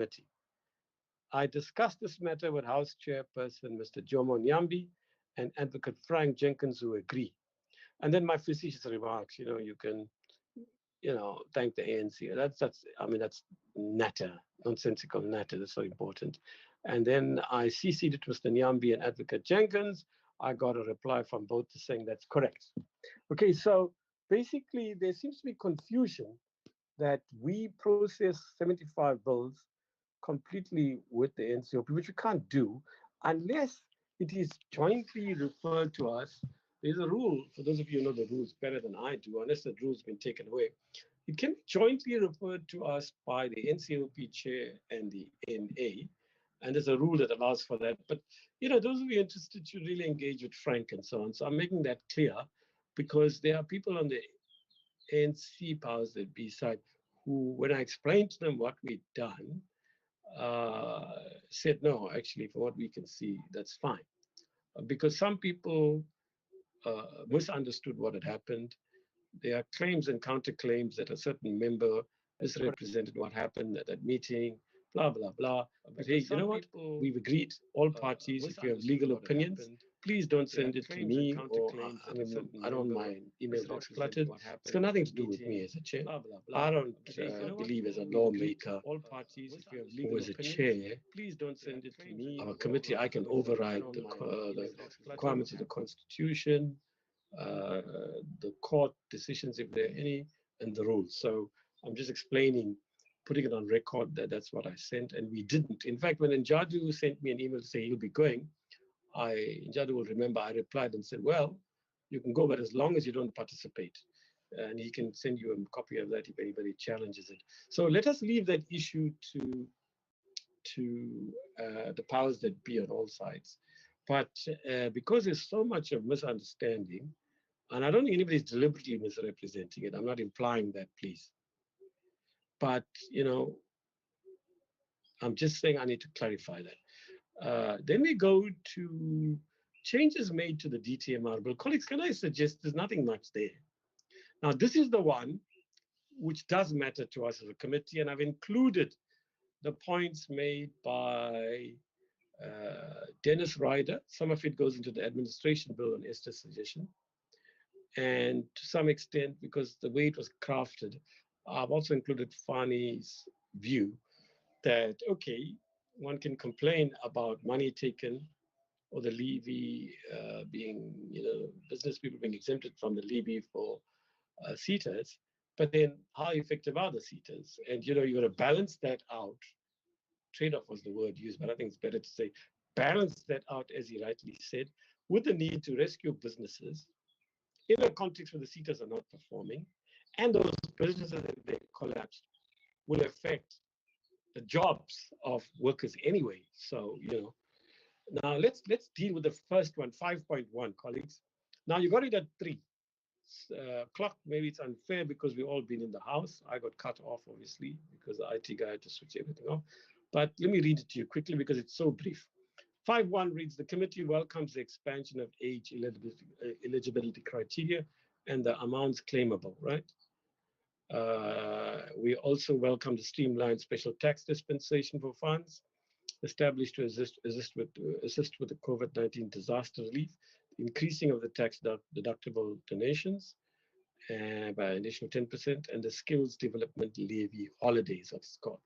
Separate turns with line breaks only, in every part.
committee. I discussed this matter with House Chairperson Mr. Jomo Nyambi and Advocate Frank Jenkins, who agree. And then my facetious remarks, you can, thank the ANC. That's natter, nonsensical natter. That's so important. And then I CC'd it to Mr. Nyambi and Advocate Jenkins. I got a reply from both saying that's correct. Okay, so basically there seems to be confusion that we process 75 bills completely with the NCOP, which we can't do unless it is jointly referred to us. There's a rule, for those of you who know the rules better than I do, unless the rule's been taken away. It can be jointly referred to us by the NCOP chair and the NA, and there's a rule that allows for that. But, those of you interested should really engage with Frank and so on. So I'm making that clear because there are people on the ANC powers that be side who, when I explained to them what we'd done, said, no, actually, for what we can see, that's fine. Because some people misunderstood what had happened. There are claims and counterclaims that a certain member misrepresented what happened at that meeting, blah, blah, blah. But hey, you know what? We've agreed, all parties, if you have legal opinions, please don't send it to me, or I don't want my email box cluttered. It's got nothing to do with me as a chair. I don't believe as a lawmaker or as a chair of a committee, I can override the requirements of the Constitution, the court decisions, if there are any, and the rules. So I'm just explaining, putting it on record that that's what I sent, and we didn't. In fact, when Njadu sent me an email to say he'll be going, Njadu will remember, I replied and said, well, you can go, but as long as you don't participate. And he can send you a copy of that if anybody challenges it. So let us leave that issue to the powers that be on all sides. But because there's so much of misunderstanding, and I don't think anybody's deliberately misrepresenting it. I'm not implying that, please. But, I'm just saying I need to clarify that. Then we go to changes made to the DTMR bill. Colleagues, can I suggest there's nothing much there? Now, this is the one which does matter to us as a committee, and I've included the points made by Dennis Ryder. Some of it goes into the administration bill on Esther's suggestion. And to some extent, because the way it was crafted, I've also included Fani's view that, okay, one can complain about money taken or the levy being, business people being exempted from the levy for seaters, but then how effective are the seaters? And, you got to balance that out. Trade-off was the word used, but I think it's better to say balance that out, as he rightly said, with the need to rescue businesses in a context where the seaters are not performing, and those businesses that they collapsed will affect the jobs of workers anyway. So, now let's deal with the first one, 5.1, colleagues. Now you got it at 3 o'clock. Maybe it's unfair because we've all been in the house. I got cut off, obviously, because the IT guy had to switch everything off. But let me read it to you quickly because it's so brief. 5.1 reads, the committee welcomes the expansion of age eligibility criteria and the amounts claimable, right? We also welcome the streamlined special tax dispensation for funds established to assist with the COVID-19 disaster relief, increasing of the tax deductible donations by an additional 10%, and the skills development levy holidays, what it's called.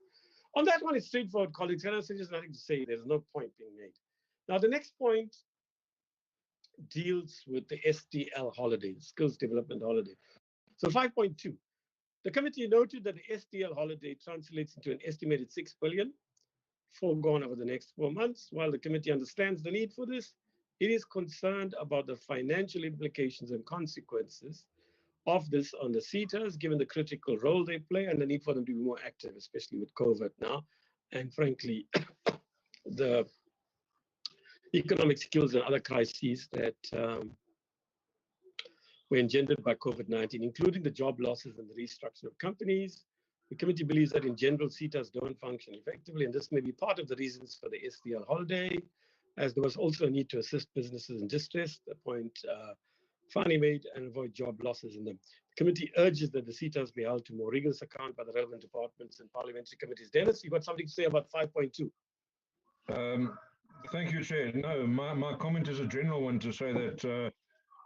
On that one, it's straightforward, colleagues. And I say there's nothing to say. There's no point being made. Now, the next point deals with the SDL holiday, skills development holiday. So 5.2, the committee noted that the SDL holiday translates into an estimated 6 billion foregone over the next 4 months. While the committee understands the need for this, it is concerned about the financial implications and consequences of this on the seaters, given the critical role they play and the need for them to be more active, especially with COVID now. And frankly, the economic skills and other crises that were engendered by COVID-19, including the job losses and the restructuring of companies. The committee believes that in general, seaters don't function effectively, and this may be part of the reasons for the SDL holiday, as there was also a need to assist businesses in distress, the point Fani made and avoid job losses in them. The committee urges that the CETAs be held to more rigorous account by the relevant departments and parliamentary committees. Dennis, you got something to say about 5.2?
Thank you, Chair. No, my comment is a general one to say that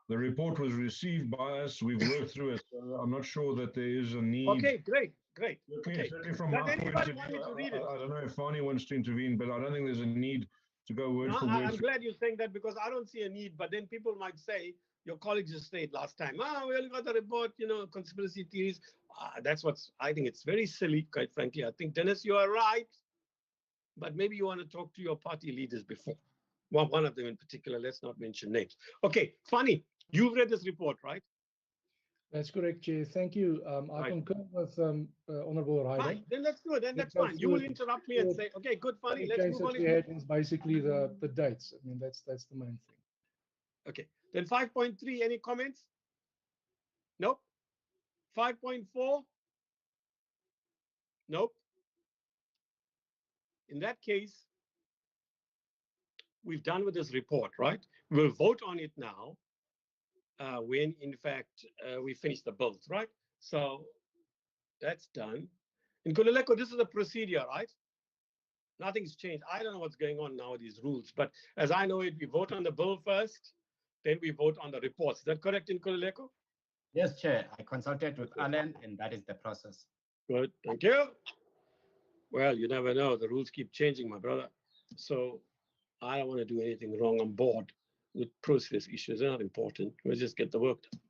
the report was received by us. We've worked through it. So I'm not sure that there is a need.
Okay, great. Okay.
Certainly from my point of view, I don't know if Fani wants to intervene, but I don't think there's a need to go word for word.
I'm glad you're saying that, because I don't see a need, but then people might say, your colleagues just said last time, we only got the report, conspiracy theories. I think it's very silly, quite frankly. I think, Dennis, you are right, but maybe you want to talk to your party leaders before. Well, one of them in particular, let's not mention names. Okay, Fani, you've read this report, right?
That's correct, Chair. Thank you. I concur with Honourable Ryder.
Fine, then let's do it. Then that's fine. You will interrupt me and say, okay, good, Fani, let's move on.
Is basically the dates. I mean, that's the main thing.
Okay, then 5.3, any comments? Nope. 5.4? Nope. In that case, we've done with this report, right? We'll vote on it now when, in fact, we finish the bills, right? So that's done. In Kulileko, this is the procedure, right? Nothing's changed. I don't know what's going on now with these rules, but as I know it, we vote on the bill first, then we vote on the reports. Is that correct in Kulileko?
Yes, Chair. I consulted with Alan, and that is the process.
Good, thank you. Well, you never know. The rules keep changing, my brother. So I don't want to do anything wrong. I'm bored with process issues. They're not important. We'll just get the work done.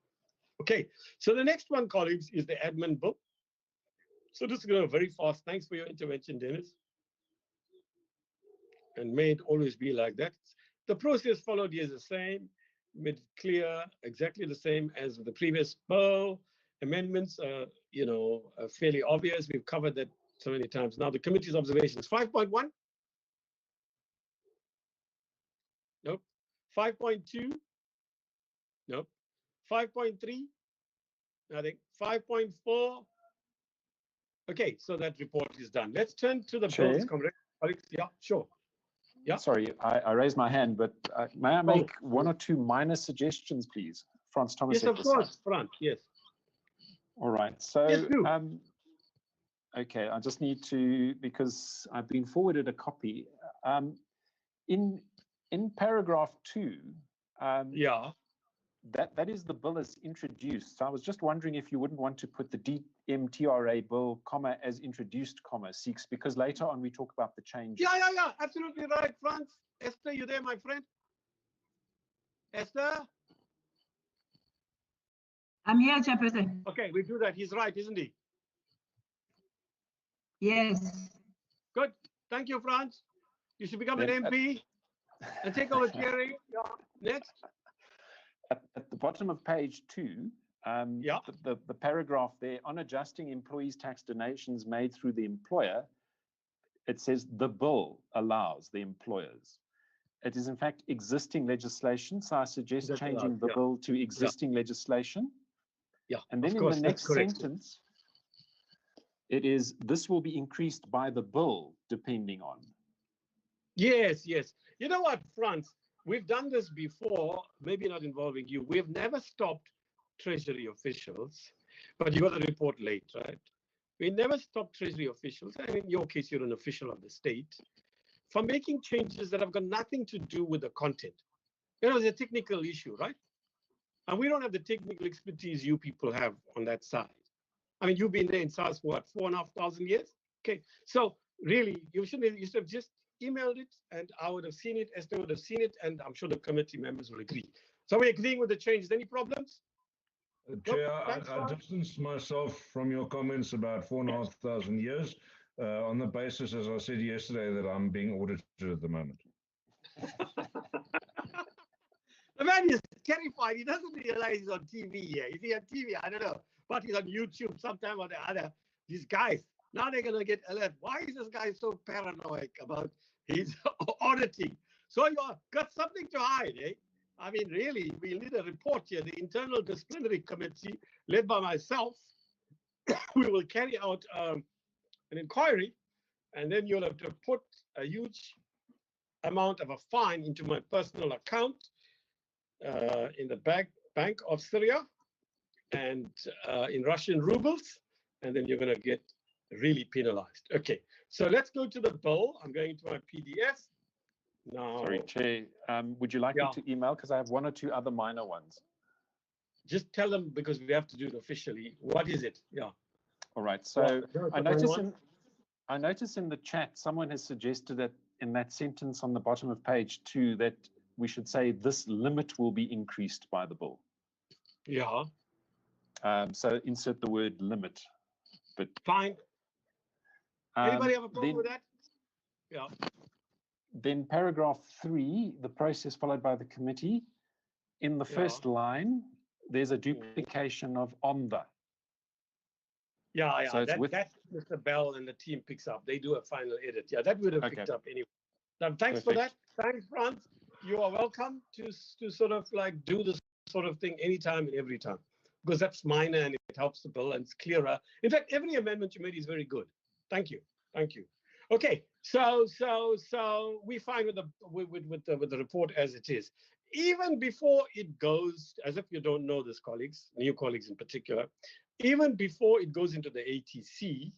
Okay, so the next one, colleagues, is the admin bill. So this is going to go very fast. Thanks for your intervention, Dennis. And may it always be like that. The process followed here is the same, made it clear, exactly the same as the previous bill. Amendments are, fairly obvious. We've covered that so many times. Now the committee's observations. 5.1? Nope. 5.2? Nope. 5.3? Nothing. 5.4? Okay, so that report is done. Let's turn to the bills, comrade. Yeah, sure. Yeah.
Sorry, I raised my hand, but may I make one or two minor suggestions, please? Franz Thomas.
Yes, of course, Franz, yes.
All right, so,
yes,
okay, I just need to, because I've been forwarded a copy. In paragraph 2,
yeah,
that is the bill as introduced. So I was just wondering if you wouldn't want to put the DMTRA bill, comma, as introduced, comma, seeks, because later on we talk about the change.
Yeah, absolutely right, Franz. Esther, you there, my friend? Esther?
I'm here, Chairperson.
Okay, we do that. He's right, isn't he?
Yes.
Good. Thank you, Franz. You should become an MP and take over hearing. Yeah. Next.
At the bottom of page 2, the paragraph there, on adjusting employees' tax donations made through the employer, it says the bill allows the employers. It is in fact existing legislation, so I suggest changing the bill to existing legislation.
Yeah,
and then in the next sentence, it is, this will be increased by the bill, depending on.
Yes. You know what, Franz? We've done this before, maybe not involving you. We've never stopped Treasury officials, but you got the report late, right? We never stopped Treasury officials, and in your case, you're an official of the state, from making changes that have got nothing to do with the content. It's a technical issue, right? And we don't have the technical expertise you people have on that side. I mean, you've been there in SARS for what, 4,500 years? Okay, so really, you should have just emailed it, and I would have seen it, Esther would have seen it, and I'm sure the committee members will agree. So we're agreeing with the change. Any problems?
Chair, I distanced myself from your comments about 4,500 years on the basis, as I said yesterday, that I'm being audited at the moment.
The man is terrified. He doesn't realize he's on TV here. Is he on TV? I don't know. But he's on YouTube sometime or the other. These guys, now they're going to get alert. Why is this guy so paranoid about his auditing? So you've got something to hide, eh? I mean, really, we need a report here. The Internal Disciplinary Committee, led by myself, we will carry out an inquiry, and then you'll have to put a huge amount of a fine into my personal account in the bank Bank of Syria and in Russian rubles, and then you're going to get really penalized. Okay, so let's go to the bill. I'm going to my PDF. Now,
sorry, Chair, would you like me to email? Because I have one or two other minor ones.
Just tell them, because we have to do it officially. What is it? Yeah.
All right. So I notice in the chat, someone has suggested that in that sentence on the bottom of page 2 that we should say this limit will be increased by the bill.
Yeah.
So insert the word limit. But
fine. Anybody have a problem with that? Yeah.
Then paragraph 3, the process followed by the committee. In the first line, there's a duplication of on the.
Yeah,
So
that's Mr. Bell and the team picks up. They do a final edit. Yeah, that would have picked up anyway. Now, thanks for that. Thanks, Franz. You are welcome to sort of like do this sort of thing anytime and every time, because that's minor and it helps the bill and it's clearer. In fact, every amendment you made is very good. Thank you. Thank you. Okay, so we find with the report as it is. Even before it goes, as if you don't know this, colleagues, new colleagues in particular, even before it goes into the ATC,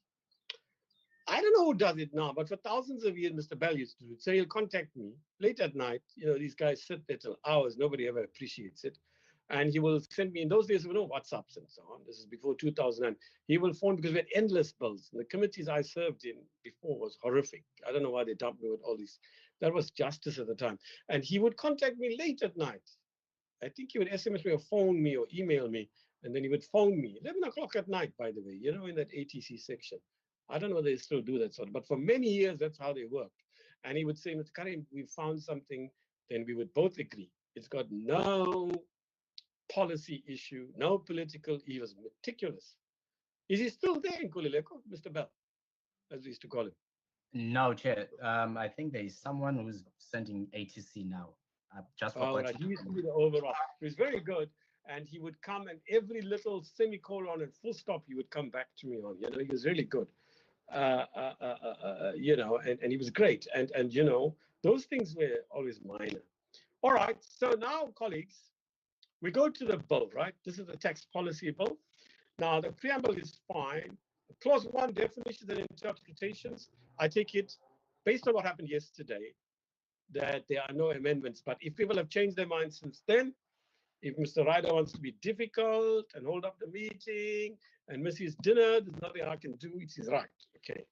I don't know who does it now, but for thousands of years, Mr. Bell used to do it. So he'll contact me late at night. You know, these guys sit there till hours. Nobody ever appreciates it. And he will send me, in those days, we know WhatsApps and so on. This is before 2000. He will phone because we had endless bills. And the committees I served in before was horrific. I don't know why they dumped me with all these. That was justice at the time. And he would contact me late at night. I think he would SMS me or phone me or email me. And then he would phone me, 11 o'clock at night, by the way, you know, in that ATC section. I don't know whether they still do that sort of, but for many years, that's how they worked. And he would say, Mr. Karim, we found something, then we would both agree. It's got no policy issue, no political, he was meticulous. Is he still there in Kulileko, Mr. Bell, as we used to call him?
No, Chair. I think there is someone who's sending ATC now. Just for
he used to be the overall. He was very good. And he would come, and every little semicolon and full stop he would come back to me on. You know, he was really good. You know, and he was great. And you know, those things were always minor. All right. So now, colleagues, we go to the bill, right? This is the tax policy bill. Now, the preamble is fine. Clause 1, definitions and interpretations. I take it, based on what happened yesterday, that there are no amendments. But if people have changed their minds since then, if Mr. Ryder wants to be difficult and hold up the meeting and miss his dinner, there's nothing I can do. It's his right. Okay.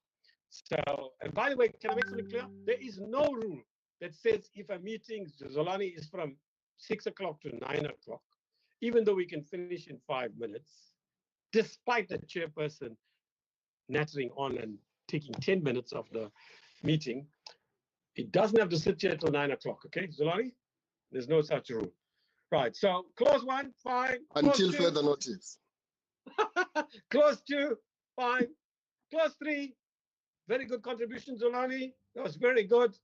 So, and by the way, can I make something clear? There is no rule that says if a meeting, Zolani, is from 6 o'clock to 9 o'clock, even though we can finish in 5 minutes, despite the chairperson nattering on and taking 10 minutes of the meeting, it doesn't have to sit here till 9 o'clock. Okay, Zolani? There's no such rule. Right, so clause 1, fine.
Until further notice.
Clause 2, fine. Clause 3, very good contribution, Zolani. That was very good.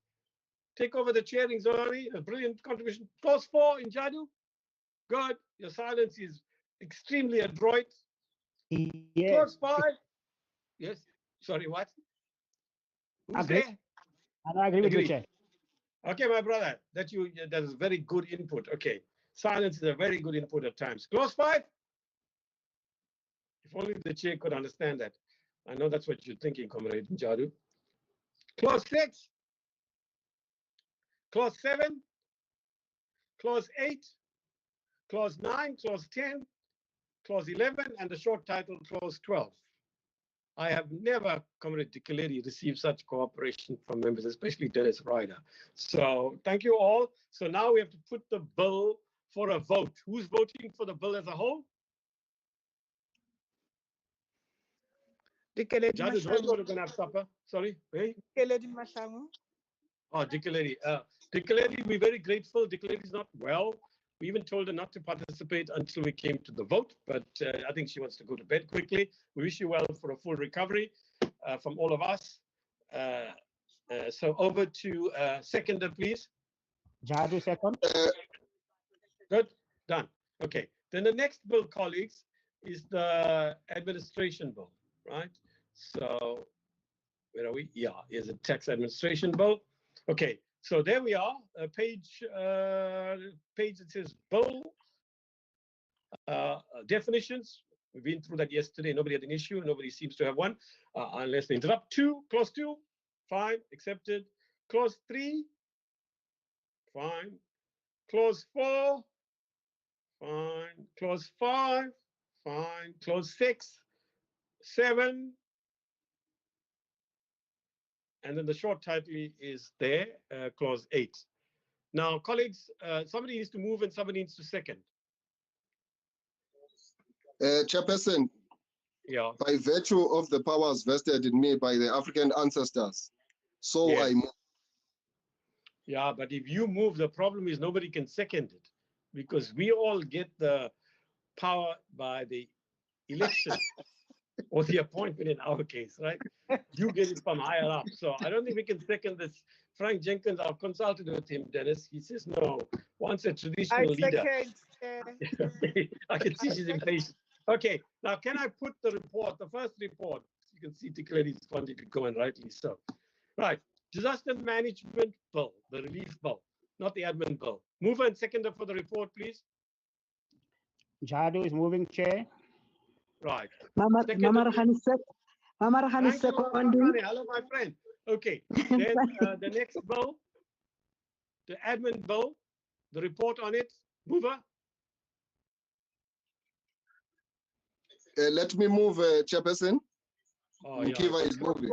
Take over the chairing, Zolani. A brilliant contribution. Clause 4, Njadu. Good. Your silence is extremely adroit. Yes. Clause 5. Yes. Sorry, what? Who's
agree.
there?
I agree with you, Chair.
Okay, my brother. That is very good input. Okay. Silence is a very good input at times. Clause 5. If only the chair could understand that. I know that's what you're thinking, Comrade Njadu. Clause 6. Clause 7. Clause 8. Clause 9. Clause 10. Clause 11. And the short title, Clause 12. I have never, Comrade Dikeleri, received such cooperation from members, especially Dennis Ryder. So thank you all. So now we have to put the bill for a vote. Who's voting for the bill as a whole?
Dikeleri
Judges, those who are going to have supper. Sorry, hey?
Dikeleri Mashango.
Oh, Dikeleri. Dikeleri, we're very grateful. Dikeleri is not well. We even told her not to participate until we came to the vote, but I think she wants to go to bed quickly. We wish you well for a full recovery from all of us. So over to seconder, please.
Jadu, second.
Good, done. Okay, then the next bill, colleagues, is the administration bill, right? So where are we? Yeah, here's a tax administration bill. Okay, so there we are. Page that says bill Definitions, we've been through that yesterday. Nobody had an issue. Nobody seems to have one, unless they interrupt. 2, clause 2, fine, accepted. Clause 3, fine. Clause 4, fine. Clause 5, fine. Clause 6, 7. And then the short title is there, clause 8. Now, colleagues, somebody needs to move and somebody needs to second.
Chairperson,
Yeah.
by virtue of the powers vested in me by the African ancestors, so
Yes.
I move.
Yeah, but if you move, the problem is nobody can second it because we all get the power by the election or the appointment in our case, right? You get it from higher up. So I don't think we can second this. Frank Jenkins, I've consulted with him, Dennis. He says, no, once a traditional leader. I can see she's impatient. Okay, now can I put the report, the first report? You can see Dick Lady is wanting to go, and rightly so. Right, disaster management bill, the relief bill, not the admin bill. Mover and seconder for the report, please.
Jadu is moving, Chair.
Right.
Mama Rahani seconding.
Hello, my friend. Okay, then the next bill, the admin bill, the report on it. Mover.
Let me move, Chairperson.
Oh, yeah.
Kiva is moving.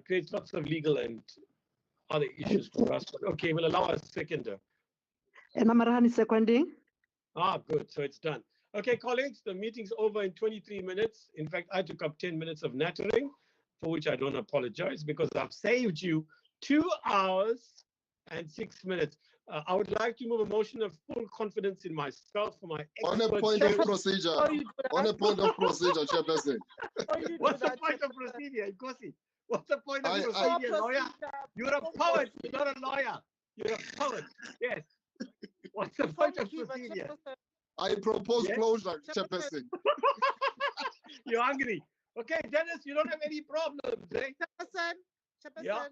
Creates lots of legal and other issues for us. But okay, we'll allow a seconder.
And Mama Rahani seconding.
Ah, good. So it's done. Okay, colleagues, the meeting's over in 23 minutes. In fact, I took up 10 minutes of nattering, for which I don't apologize because I've saved you 2 hours and 6 minutes. I would like to move a motion of full confidence in myself for my
On a point of procedure. On a point of procedure, Chairperson.
What's the point of procedure, Nkosi? What's the point of procedure, lawyer? You're a poet, you're not a lawyer. You're a poet. Yes. What's the point of procedure?
I propose closure, Chairperson.
You're hungry. Okay, Dennis, you don't have any problems, eh?
Chairperson.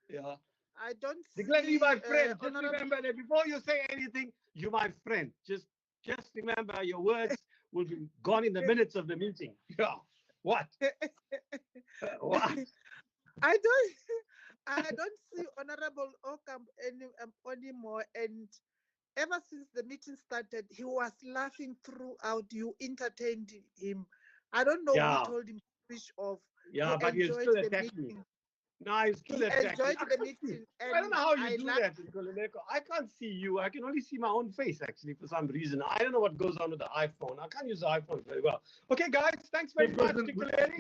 Yeah.
I don't
Declare you my friend. Just
honorable...
remember that before you say anything, you're my friend. Just remember your words will be gone in the minutes of the meeting. Yeah. What? What?
I don't see Honorable Ocampo anymore. And ever since the meeting started, he was laughing throughout. You entertained him. I don't know who told him to switch off.
Yeah, but you still attacked me. No, I still
enjoyed the meeting.
I don't know how you do that, Nkululeko. I can't see you. I can only see my own face, actually, for some reason. I don't know what goes on with the iPhone. I can't use the iPhone very well. Okay, guys, thanks very much.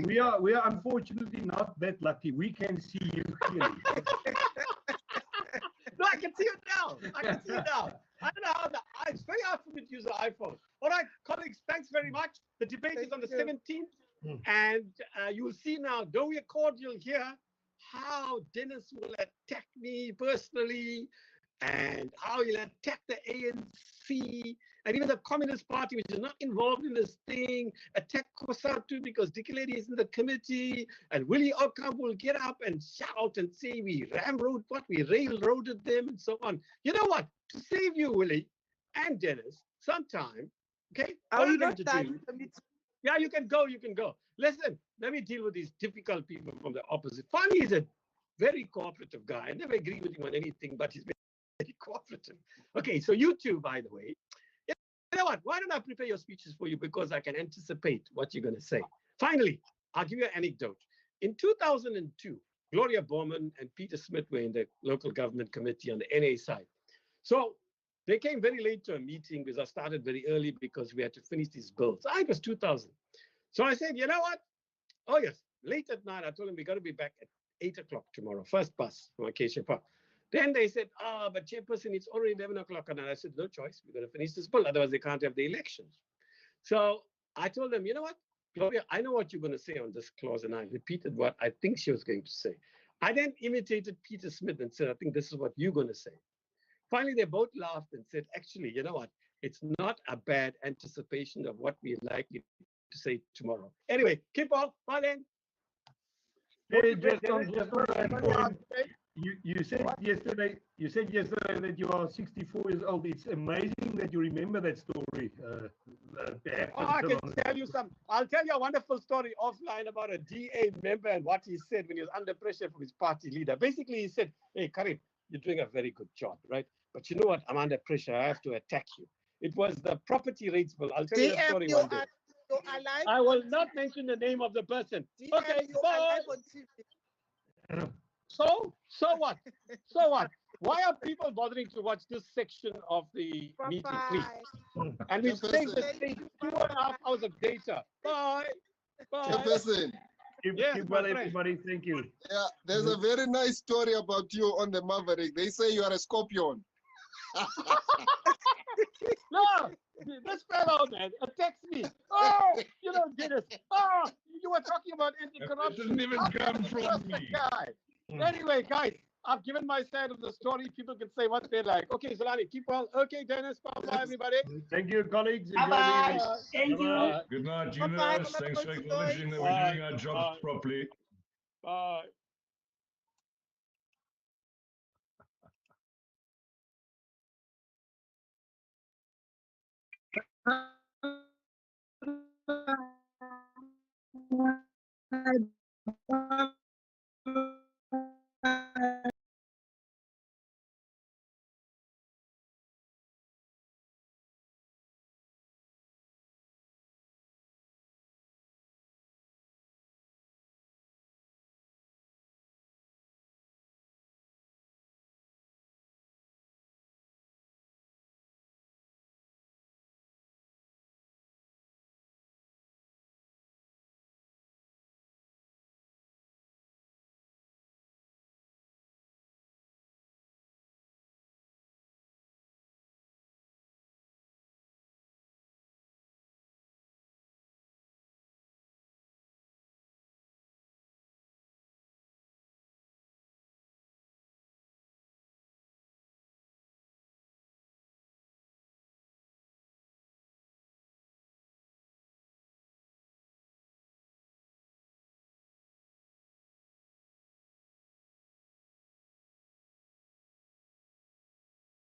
We are unfortunately not that lucky. We can see you clearly.
No, I can see it now. I can see it now. I don't know how it's very hard for me to use the iPhone. All right, colleagues, thanks very much. The debate is on the 17th. And you will see now, though we are cordial here, how Dennis will attack me personally and how he'll attack the ANC and even the Communist Party, which is not involved in this thing, attack COSATU because Dick Lady is in the committee, and Willie Ocampo will get up and shout and say we railroaded them and so on. You know what? To save you, Willie and Dennis, sometime, okay?
Are we not done?
Yeah, you can go. Listen, let me deal with these difficult people from the opposite. Fani is a very cooperative guy. I never agree with him on anything, but he's very cooperative. Okay, so you two, by the way, you know what? Why don't I prepare your speeches for you because I can anticipate what you're going to say. Finally, I'll give you an anecdote. In 2002, Gloria Bowman and Peter Smith were in the local government committee on the NA side. So they came very late to a meeting because I started very early because we had to finish these bills. I think it was 2000. So I said, you know what? Oh, yes. Late at night, I told them we got to be back at 8 o'clock tomorrow. First bus from Acacia Park. Then they said, but Chairperson, it's already 11 o'clock. And I said, no choice. We're going to finish this bill. Otherwise, they can't have the elections. So I told them, you know what? Gloria, I know what you're going to say on this clause. And I repeated what I think she was going to say. I then imitated Peter Smith and said, I think this is what you're going to say. Finally, they both laughed and said, actually, you know what? It's not a bad anticipation of what we're likely to say tomorrow. Anyway, keep on. Bye then.
Just on that point. You said yesterday that you are 64 years old. It's amazing that you remember that story.
I can tell you some. I'll tell you a wonderful story offline about a DA member and what he said when he was under pressure from his party leader. Basically, he said, "Hey, Karim, you're doing a very good job, right? But you know what? I'm under pressure. I have to attack you." It was the property rates bill. I'll tell you the story one day. I will not mention the name of the person. Okay, bye. So what? So what? Why are people bothering to watch this section of the meeting, please? And we saved the state 2.5 hours of data. Bye. Bye.
Chairperson.
Keep well, everybody. Thank you.
Yeah, there's a very nice story about you on the Maverick. They say you are a scorpion.
No, this fellow, man, attacks me. Oh, you know, Dennis. Oh, you were talking about anti-corruption.
It didn't even come from me.
Guy. Anyway, guys, I've given my side of the story. People can say what they like. Okay, Zolani, keep well. Okay, Dennis, bye-bye, everybody.
Thank you, colleagues.
Bye-bye. Thank you.
Good night, Eunice. Thanks for acknowledging that we're doing our jobs properly.
Bye.